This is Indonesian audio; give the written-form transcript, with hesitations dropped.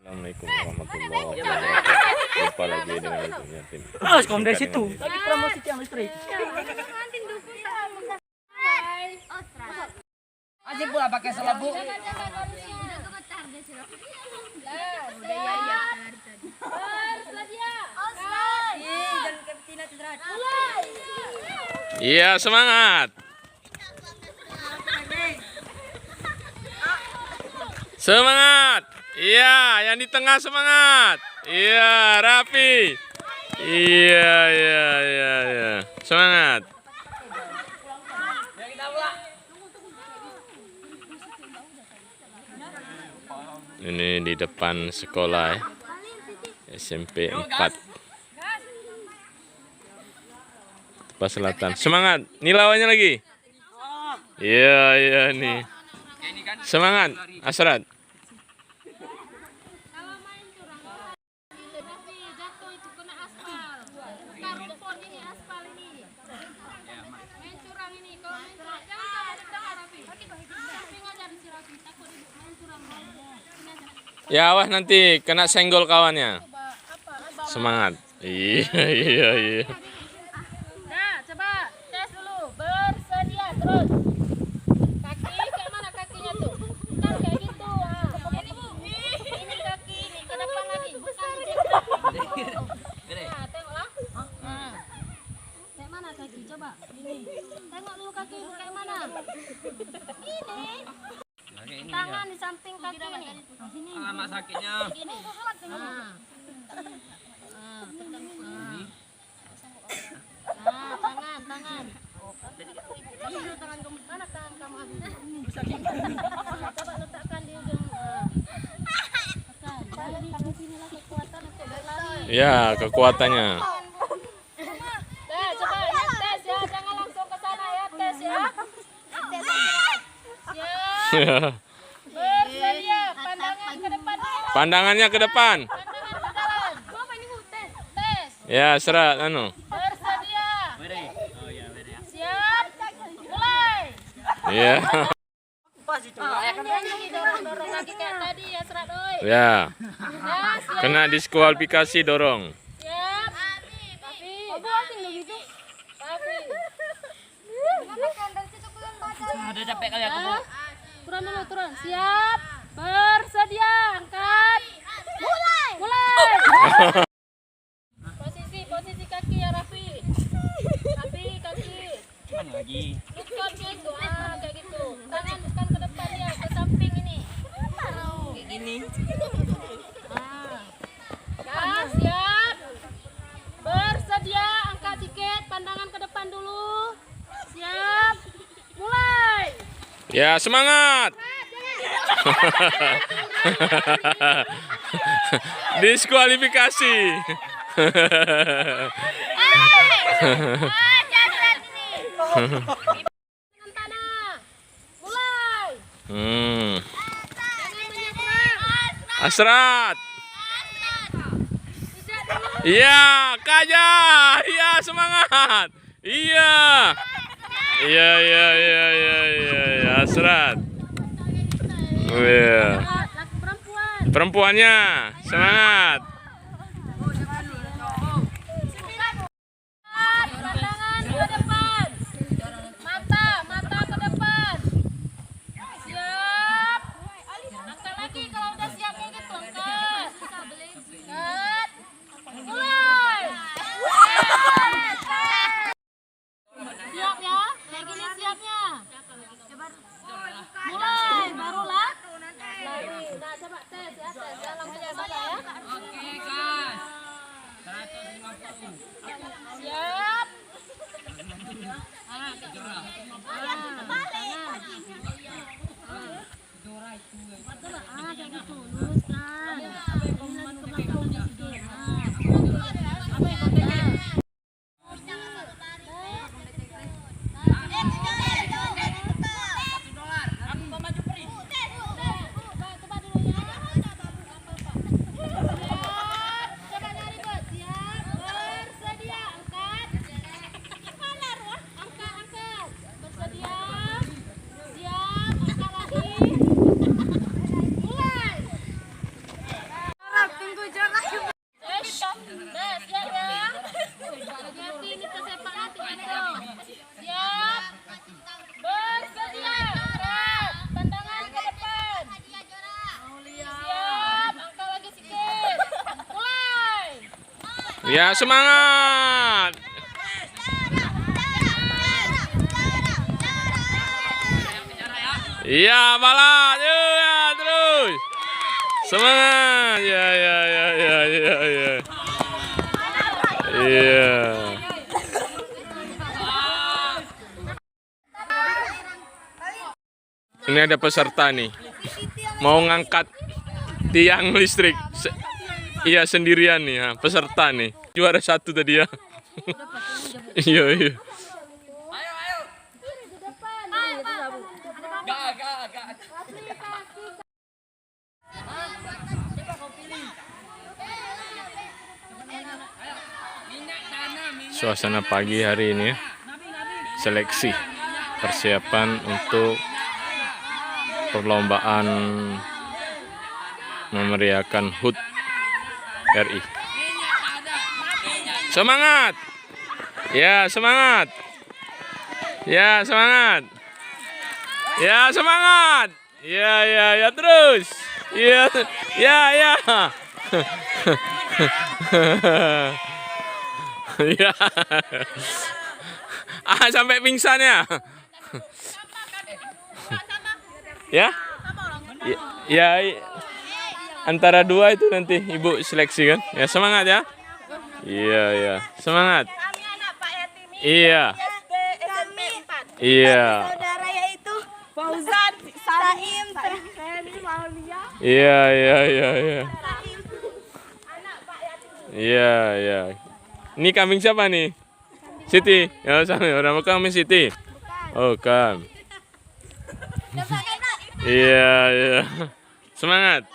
Assalamualaikum warahmatullahi wabarakatuh. Jumpa lagi dengan tim. Kom dari situ. Lagi promosi tiang listrik. Aja pula pakai selabu. Iya, semangat. Semangat. Iya, yang di tengah semangat. Iya, Raffi. Iya. Semangat. Ini di depan sekolah ya. SMP 4. Tepas Selatan. Semangat. Ini lawannya lagi. Iya nih. Semangat, Asrat. Ya awas nanti kena senggol kawannya. Semangat. Iya. Nah, coba tes dulu. Bersedia terus. Kaki kayak mana kakinya tuh? Ntar kayak gitu. Ini Bu. Ini kaki ini ke depan lagi. Bukan nah, tengoklah. Nah. Kayak mana kaki? Coba. Ini. Tengok dulu kaki kayak mana? Ini. Tangan di samping kaki ini. Sini. Alamat sakitnya. Ini. Tangan. Tangan kamu mana? Tangan kamu habis. Coba letakkan di ujung. Tekan. Di sinilah kekuatan untuk berlari. Ya, kekuatannya. Coba ya, tes ya, jangan langsung ke sana ya, tes ya. Siap. Bersedia, pandangan ke depan. Pandangannya ke depan. Pandangan ke dalam. Coba ini Bu, tes. Ya, serat anu. Bersedia. Siap. Mulai. Iya. Pas itu. Lagi dorong lagi kayak tadi ya, Serat oi. Ya. Ya, siap. Kena diskualifikasi dorong. Siap. Tapi. Oh, asing lo gitu. Tapi. Ada capek kali aku, Bu. Turun dulu, turun. Siap. Bersedia, angkat. Mulai. Posisi kaki ya, Raffi. Kaki. Mana lagi? Bukan gitu, kayak gitu. Tangan bukan ke depan ya, ke samping ini. Kayak gini. Ya, siap. Bersedia, angkat dikit, pandangan ke depan dulu. Siap. Mulai. Ya, semangat. Diskualifikasi. Dengan tanah. Mulai. Jangan menyeberang. Asrat. Tidak dulu. Iya, Kaja. Iya, semangat. Iya. Asrat. Iya. Laki perempuan. Perempuannya semangat. Pandangan ke depan. Mata ke depan. Siap. Angkat lagi kalau udah siap kayak gitu. Angkat. Mulai. Siap ya. Kayak gini siapnya. Mulai. Barulah. Lari. Nah, coba tes ya. Langsung ke sana ya. Oke, gas. 150. Siap. Kayak gitu, luruskan. Ini lagi ke belakang sedikit. Apa yang pakainya? Aku mau maju perih. Coba dulu ya. Coba nyari bos. Siap. Bersedia. Angkat. Angkat. Bersedia. Siap. Angkat lagi. Mulai. Ya, semangat. Iya, balas. Ya, terus. Semangat. Ya, ya, ya, ya, ya, ya. Iya. Ini ada peserta nih. Mau ngangkat tiang listrik. Iya, sendirian nih ya, peserta nih. Juara 1 tadi ya. Iya, iya. Suasana pagi hari ini ya. Seleksi persiapan untuk perlombaan memeriahkan HUT RI. Semangat. Ya, semangat. Ya, semangat. Ya, semangat. Ya, ya, ya, terus. Ya, ya, ya. Ya. Ah, sampai pingsan ya. Ya? Ya, ya. Antara dua itu nanti ibu seleksi kan? Ya, semangat ya. Iya, iya. Semangat. Kami anak Pak Yatim ini Iya. SD SMP 4. Iya. Saudara yaitu Fauzan, Saim, Ferry, Maulia. Iya, iya, iya, iya. Anak Pak Yatim. Iya, iya. Ini kambing siapa nih? Siti. Ya, sama orang kambing Siti. Oh, kan. Iya, iya. Semangat.